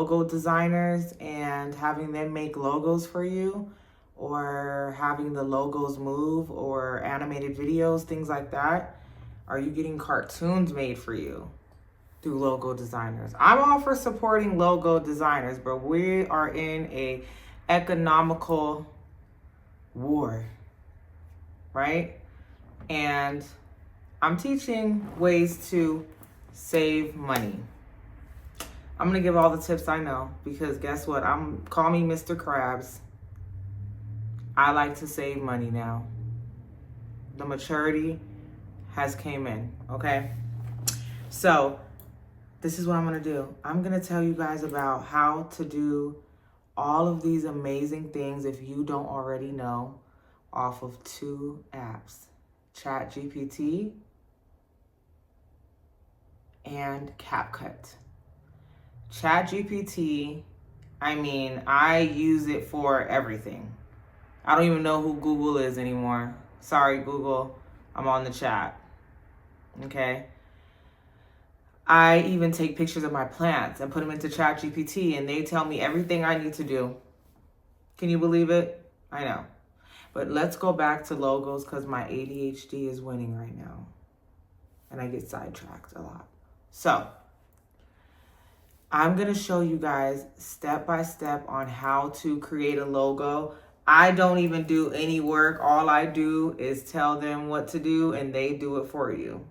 logo designers and having them make logos for you, or having the logos move, or animated videos, things like that? Are you getting cartoons made for you through logo designers? I'm all for supporting logo designers, but we are in a economical war, right? And I'm teaching ways to save money. I'm gonna give all the tips I know, because guess what? Call me Mr. Krabs. I like to save money now. The maturity has came in, okay? So this is what I'm gonna do. I'm gonna tell you guys about how to do all of these amazing things, if you don't already know, off of 2 apps, ChatGPT and CapCut. ChatGPT, I use it for everything. I don't even know who Google is anymore. Sorry, Google, I'm on the chat, okay? I even take pictures of my plants and put them into ChatGPT, and they tell me everything I need to do. Can you believe it? I know. But let's go back to logos, because my ADHD is winning right now. And I get sidetracked a lot. So I'm going to show you guys step by step on how to create a logo. I don't even do any work. All I do is tell them what to do, and they do it for you.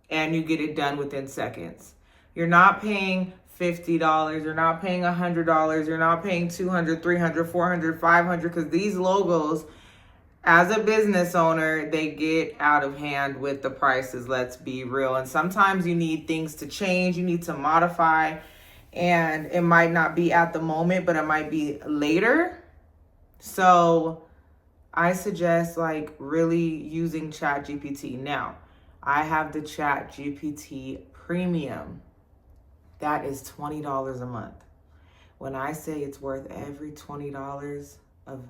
And you get it done within seconds. You're not paying $50. You're not paying $100. You're not paying $200, $300, $400, $500, because these logos, as a business owner, they get out of hand with the prices, let's be real. And sometimes you need things to change, you need to modify, and it might not be at the moment, but it might be later. So I suggest really using ChatGPT. Now, I have the ChatGPT Premium. That is $20 a month. When I say it's worth every $20 of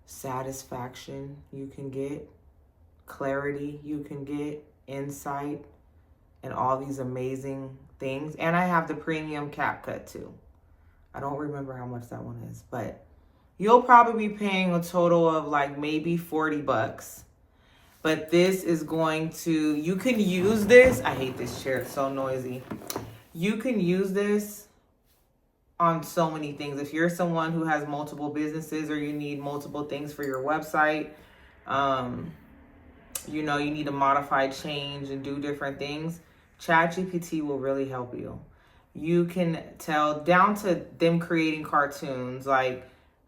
satisfaction you can get, clarity you can get, insight, and all these amazing things. And I have the premium CapCut too. I don't remember how much that one is, but you'll probably be paying a total of maybe $40. But this is going to, you can use this. I hate this chair, it's so noisy. You can use this on so many things. If you're someone who has multiple businesses, or you need multiple things for your website, you need to modify, change, and do different things, ChatGPT will really help you. You can tell down to them creating cartoons.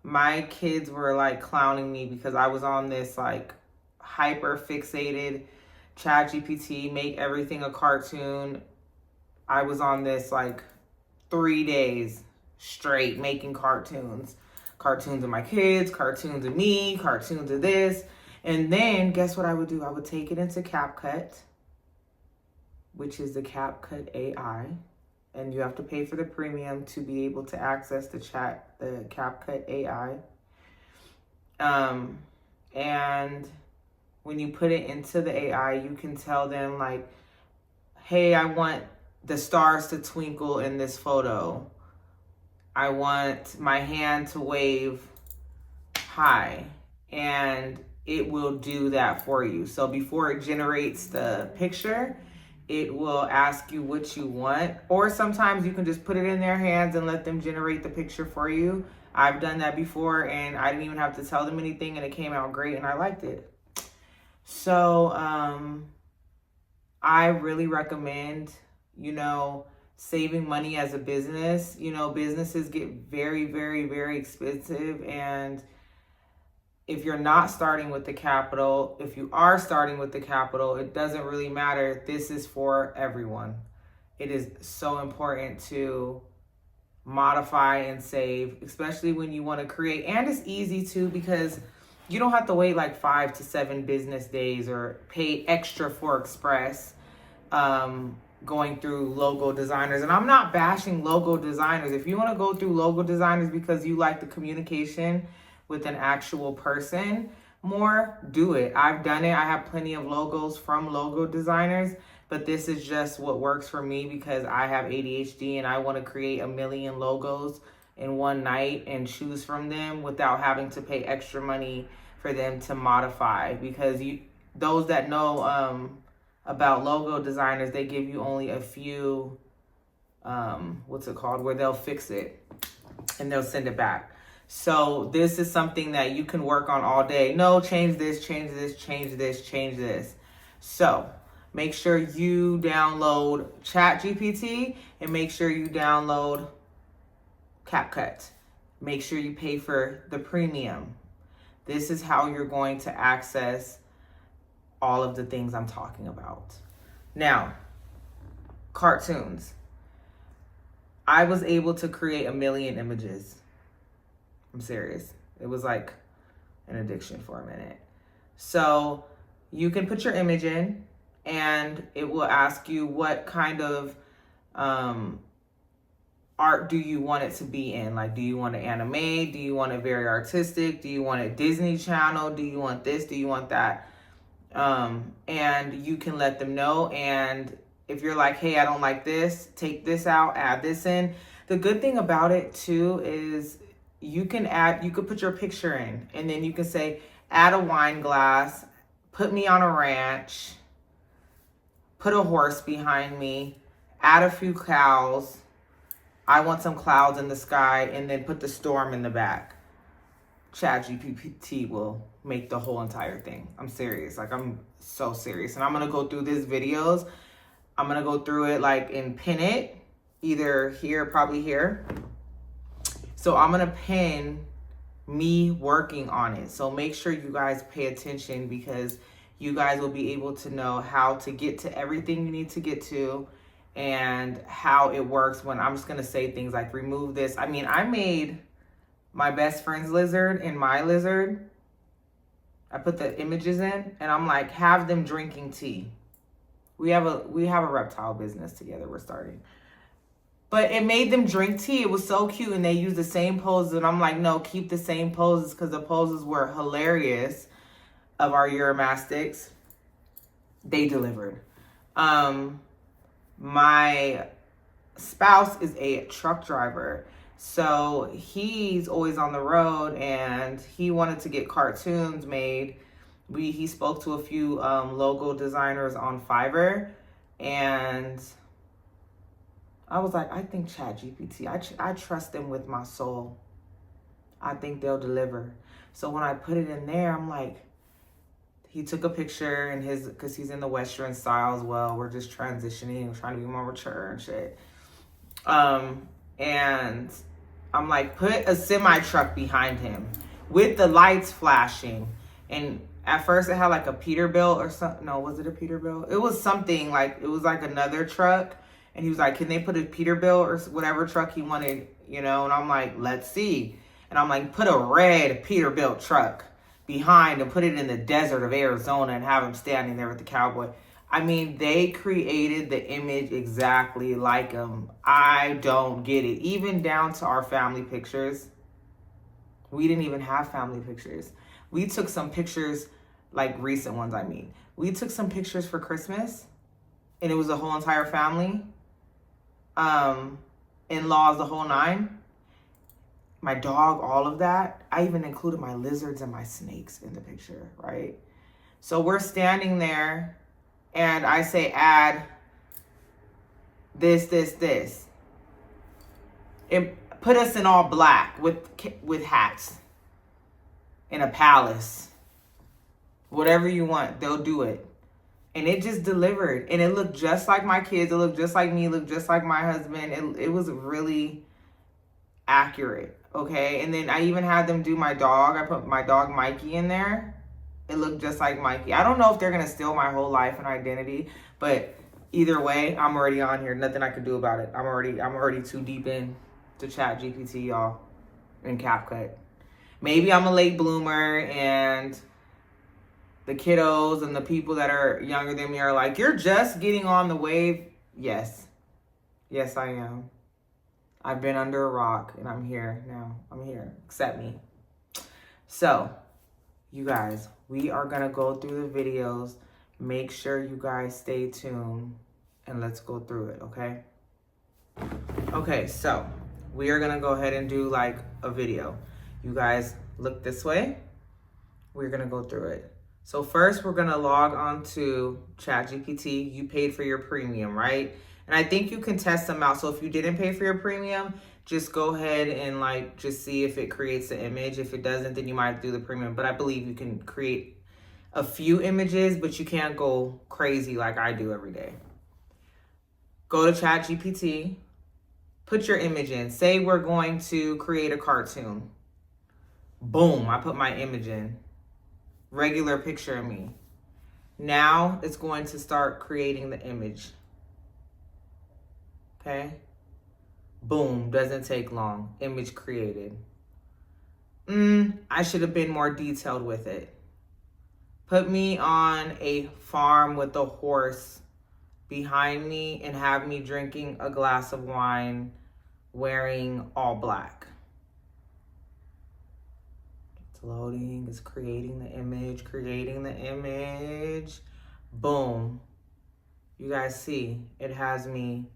My kids were clowning me because I was on this hyper fixated ChatGPT, make everything a cartoon. I was on this 3 days straight making cartoons of my kids, cartoons of me, cartoons of this. And then guess what I would do? I would take it into CapCut, which is the CapCut AI. And you have to pay for the premium to be able to access the CapCut AI. And when you put it into the AI, you can tell them hey, I want the stars to twinkle in this photo. I want my hand to wave high, and it will do that for you. So before it generates the picture, it will ask you what you want, or sometimes you can just put it in their hands and let them generate the picture for you. I've done that before, and I didn't even have to tell them anything, and it came out great, and I liked it. So I really recommend, saving money as a business. Businesses get very, very, very expensive, and if you're not starting with the capital, if you are starting with the capital, it doesn't really matter. This is for everyone. It is so important to modify and save, especially when you want to create. And it's easy too, because you don't have to wait 5 to 7 business days or pay extra for Express going through logo designers. And I'm not bashing logo designers. If you want to go through logo designers because you like the communication with an actual person more, do it. I've done it. I have plenty of logos from logo designers. but this is just what works for me because I have ADHD and I want to create a million logos in one night and choose from them without having to pay extra money for them to modify. Because those that know about logo designers, they give you only a few where they'll fix it and they'll send it back. So this is something that you can work on all day. No, change this, change this, change this, change this. So make sure you download ChatGPT and make sure you download CapCut. Make sure you pay for the premium. This is how you're going to access all of the things I'm talking about. Now, cartoons. I was able to create 1 million images. I'm serious. It was like an addiction for a minute. So you can put your image in and it will ask you what kind of art do you want it to be in? Like, do you want it anime? Do you want it very artistic? Do you want it Disney Channel? Do you want this? Do you want that? And you can let them know. And if you're like, hey, I don't like this, take this out, add this in. The good thing about it too is you could put your picture in and then you can say, add a wine glass, put me on a ranch, put a horse behind me, add a few cows. I want some clouds in the sky, and then put the storm in the back. ChatGPT will make the whole entire thing. I'm serious. Like, I'm so serious. And I'm going to go through these videos. I'm going to go through it like and pin it either here, probably here. So I'm going to pin me working on it. So make sure you guys pay attention because you guys will be able to know how to get to everything you need to get to and how it works when I'm just going to say things like remove this. I mean, I made my best friend's lizard and my lizard. I put the images in and I'm like, have them drinking tea. We have a reptile business together we're starting. But it made them drink tea. It was so cute and they used the same poses and I'm like, no, keep the same poses because the poses were hilarious of our Uromastics. They delivered. My spouse is a truck driver. So he's always on the road and he wanted to get cartoons made. He spoke to a few logo designers on Fiverr and I was like, I think ChatGPT, I trust them with my soul. I think they'll deliver. So when I put it in there, I'm like, he took a picture in because he's in the Western style as well. We're just transitioning. We're trying to be more mature and shit. And I'm like, put a semi truck behind him with the lights flashing. And at first it had like a Peterbilt or something. No, was it a Peterbilt? It was something like, it was like another truck. And he was like, can they put a Peterbilt or whatever truck he wanted, you know? And I'm like, let's see. And I'm like, put a red Peterbilt truck behind and put it in the desert of Arizona and have him standing there with the cowboy. I mean, they created the image exactly like him. I don't get it. Even down to our family pictures. We didn't even have family pictures. We took some pictures, like recent ones, I mean. We took some pictures for Christmas and it was the whole entire family. In-laws, the whole nine. My dog, all of that. I even included my lizards and my snakes in the picture, right? So we're standing there and I say, add this. It put us in all black with hats in a palace. Whatever you want, they'll do it. And it just delivered. And it looked just like my kids. It looked just like me. It looked just like my husband. It was really accurate. Okay. And then I even had them do my dog. I put my dog Mikey in there. It looked just like Mikey. I don't know if they're going to steal my whole life and identity, but either way, I'm already on here. Nothing I can do about it. I'm already too deep in to ChatGPT, y'all, and CapCut. Maybe I'm a late bloomer and the kiddos and the people that are younger than me are like, you're just getting on the wave. Yes. Yes, I am. I've been under a rock and I'm here now. I'm here. Accept me. So, you guys, we are going to go through the videos. Make sure you guys stay tuned and let's go through it, okay? Okay, so we are gonna go ahead and do like a video. You guys look this way. We're gonna go through it. So first we're gonna log on to ChatGPT. You paid for your premium, right? And I think you can test them out. So if you didn't pay for your premium, just go ahead and like just see if it creates the image. If it doesn't, then you might do the premium. But I believe you can create a few images, but you can't go crazy like I do every day. Go to ChatGPT, put your image in. Say we're going to create a cartoon. Boom, I put my image in. Regular picture of me. Now it's going to start creating the image. Okay? Boom, doesn't take long. Image created. I should have been more detailed with it. Put me on a farm with a horse behind me and have me drinking a glass of wine wearing all black. It's loading, it's creating the image, Boom. You guys see, it has me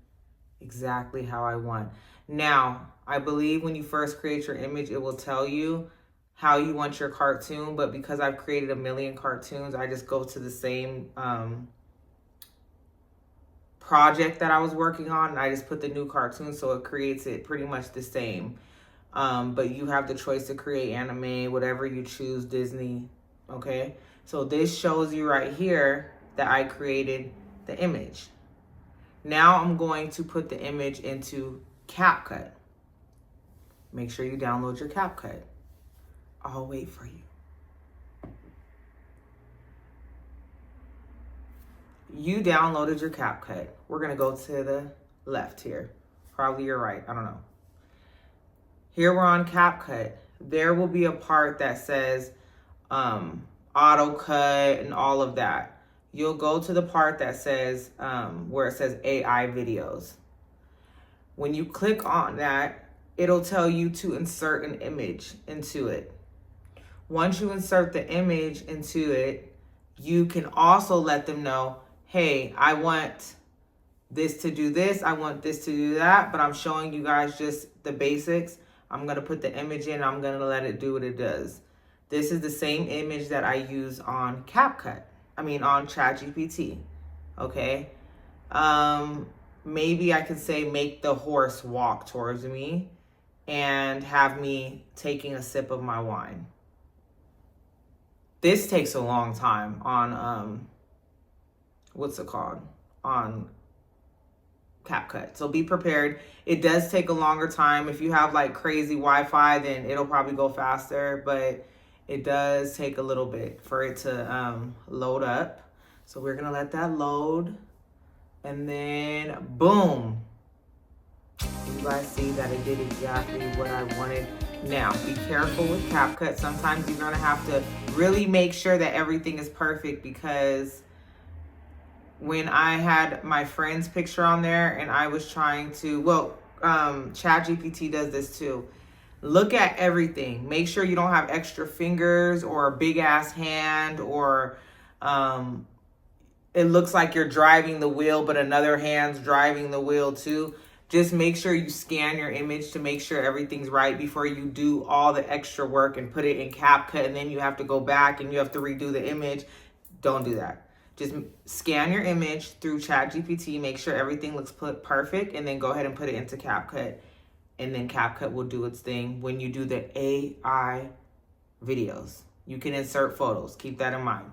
exactly how I want. Now, I believe when you first create your image, it will tell you how you want your cartoon, but because I've created a million cartoons, I just go to the same project that I was working on, and I just put the new cartoon, so it creates it pretty much the same. But you have the choice to create anime, whatever you choose, Disney, okay? So this shows you right here that I created the image. Now I'm going to put the image into CapCut. Make sure you download your CapCut. I'll wait for you. You downloaded your CapCut. We're gonna go to the left here. Probably your right, I don't know. Here we're on CapCut. There will be a part that says auto cut and all of that. You'll go to the part that says, where it says AI videos. When you click on that, it'll tell you to insert an image into it. Once you insert the image into it, you can also let them know, hey, I want this to do this, I want this to do that, but I'm showing you guys just the basics. I'm gonna put the image in, I'm gonna let it do what it does. This is the same image that I use on CapCut. On ChatGPT, okay? Maybe I could say make the horse walk towards me and have me taking a sip of my wine. This takes a long time on, what's it called? On CapCut. So be prepared. It does take a longer time. If you have like crazy Wi-Fi, then it'll probably go faster, but it does take a little bit for it to load up. So we're gonna let that load. And then boom. You guys see that it did exactly what I wanted. Now, be careful with CapCut. Sometimes you're gonna have to really make sure that everything is perfect, because when I had my friend's picture on there and I was trying to, ChatGPT does this too. Look at everything. Make sure you don't have extra fingers or a big ass hand, or it looks like you're driving the wheel, but another hand's driving the wheel too. Just make sure you scan your image to make sure everything's right before you do all the extra work and put it in CapCut, and then you have to go back and you have to redo the image. Don't do that. Just scan your image through ChatGPT, make sure everything looks perfect, and then go ahead and put it into CapCut. And then CapCut will do its thing when you do the AI videos. You can insert photos. Keep that in mind.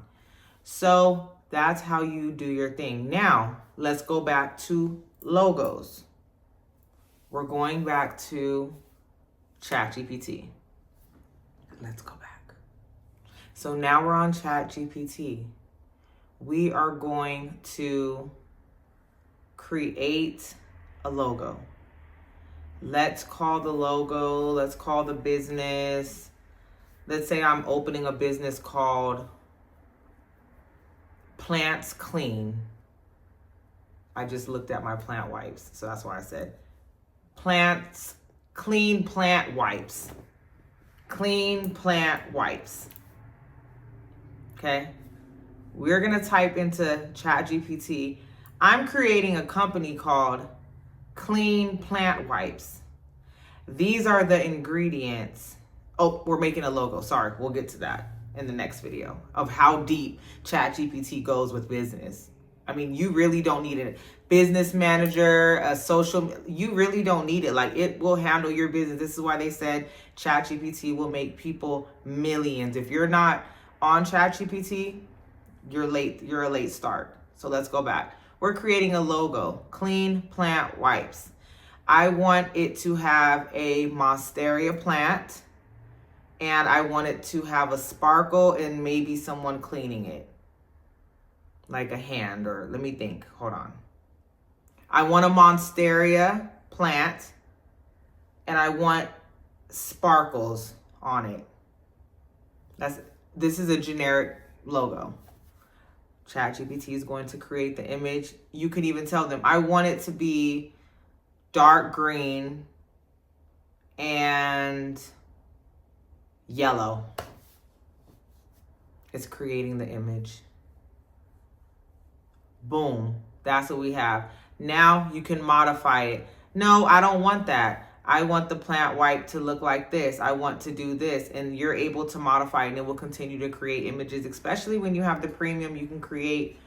So that's how you do your thing. Now, let's go back to logos. We're going back to ChatGPT. Let's go back. So now we're on ChatGPT. We are going to create a logo. Let's call the logo, let's call the business. Let's say I'm opening a business called Plants Clean. I just looked at my plant wipes, so that's why I said Plants Clean Plant Wipes. Clean Plant Wipes. Okay? we're going to type into ChatGPT, I'm creating a company called Clean Plant Wipes. These are the ingredients. Oh, we're making a logo. Sorry, we'll get to that in the next video of how deep ChatGPT goes with business. I mean, you really don't need a business manager, you really don't need it. Like, it will handle your business. This is why they said ChatGPT will make people millions. If you're not on ChatGPT, you're late. You're a late start. So let's go back. We're creating a logo, Clean Plant Wipes. I want it to have a monstera plant, and I want it to have a sparkle and maybe someone cleaning it. Like a hand, or let me think. Hold on. I want a monstera plant, and I want sparkles on it. This is a generic logo. ChatGPT is going to create the image. You could even tell them, I want it to be dark green and yellow. It's creating the image. Boom. That's what we have. Now you can modify it. No, I don't want that. I want the plant wipe to look like this. I want to do this. And you're able to modify it, and it will continue to create images, especially when you have the premium. You can create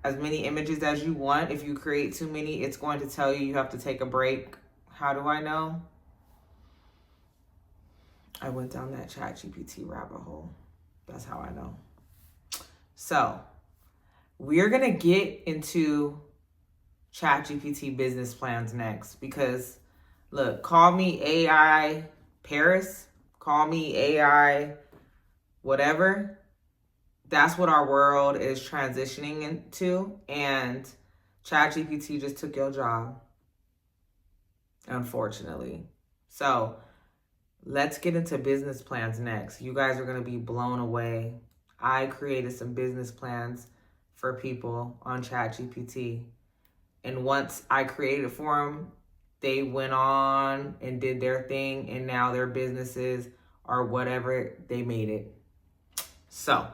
as many images as you want. If you create too many, it's going to tell you have to take a break. How do I know? I went down that ChatGPT rabbit hole. That's how I know. So we're going to get into ChatGPT business plans next, because look, call me AI Paris, call me AI whatever. That's what our world is transitioning into, and ChatGPT just took your job, unfortunately. So let's get into business plans next. You guys are going to be blown away. I created some business plans for people on ChatGPT. And once I created it for them, they went on and did their thing, and now their businesses are whatever they made it. So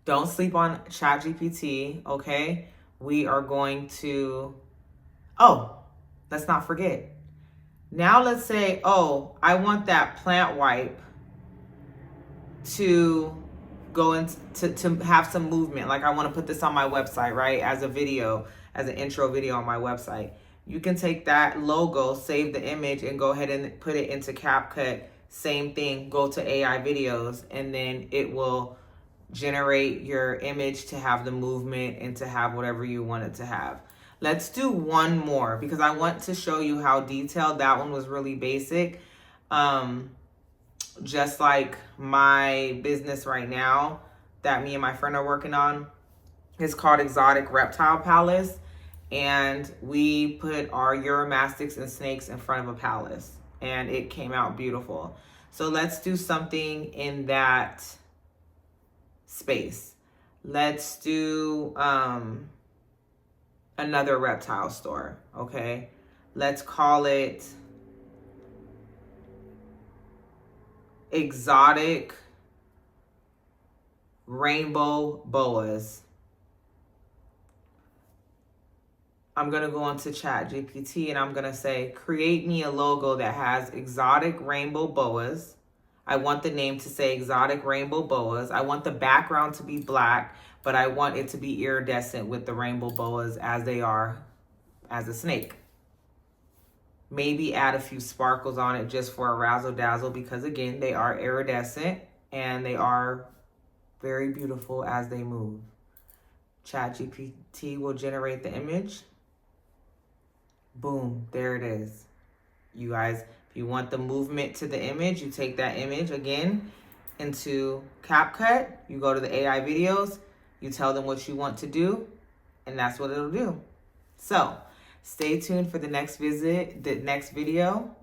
don't sleep on ChatGPT, okay? We are going to, let's not forget. Now let's say, I want that plant wipe to go into to have some movement. Like, I want to put this on my website, right? As a video, as an intro video on my website. You can take that logo, save the image, and go ahead and put it into CapCut. Same thing, go to AI videos, and then it will generate your image to have the movement and to have whatever you want it to have. Let's do one more, because I want to show you how detailed. That one was really basic. Just like my business right now that me and my friend are working on. It's called Exotic Reptile Palace. And we put our Uromastyx and snakes in front of a palace. And it came out beautiful. So let's do something in that space. Let's do another reptile store, okay? Let's call it Exotic Rainbow Boas. I'm going to go into ChatGPT and I'm going to say, create me a logo that has exotic rainbow boas. I want the name to say Exotic Rainbow Boas. I want the background to be black, but I want it to be iridescent with the rainbow boas as they are as a snake. Maybe add a few sparkles on it just for a razzle dazzle, because again, they are iridescent and they are very beautiful as they move. ChatGPT will generate the image. Boom, there it is. You guys, if you want the movement to the image, you take that image again into CapCut. You go to the AI videos, you tell them what you want to do, and that's what it'll do. So stay tuned for the next video.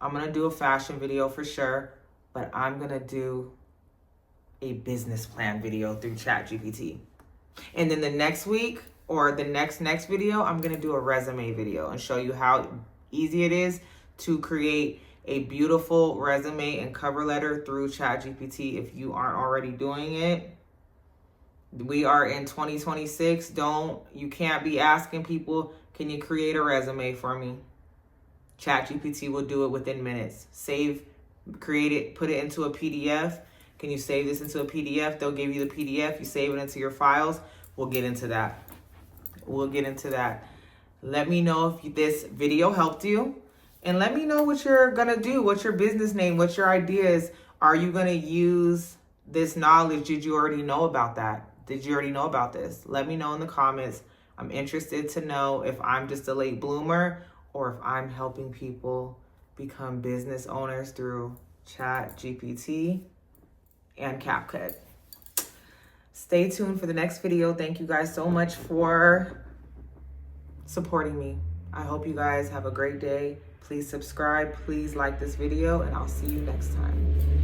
I'm going to do a fashion video for sure, but I'm going to do a business plan video through ChatGPT. And then the next week or the next video, I'm going to do a resume video and show you how easy it is to create a beautiful resume and cover letter through ChatGPT if you aren't already doing it. We are in 2026. You can't be asking people, can you create a resume for me? ChatGPT will do it within minutes. Create it, put it into a PDF. Can you save this into a PDF? They'll give you the PDF. You save it into your files. We'll get into that. Let me know if this video helped you. And let me know what you're going to do. What's your business name? What's your ideas? Are you going to use this knowledge? Did you already know about that? Did you already know about this? Let me know in the comments. I'm interested to know if I'm just a late bloomer or if I'm helping people become business owners through ChatGPT and CapCut. Stay tuned for the next video. Thank you guys so much for supporting me. I hope you guys have a great day. Please subscribe, please like this video, and I'll see you next time.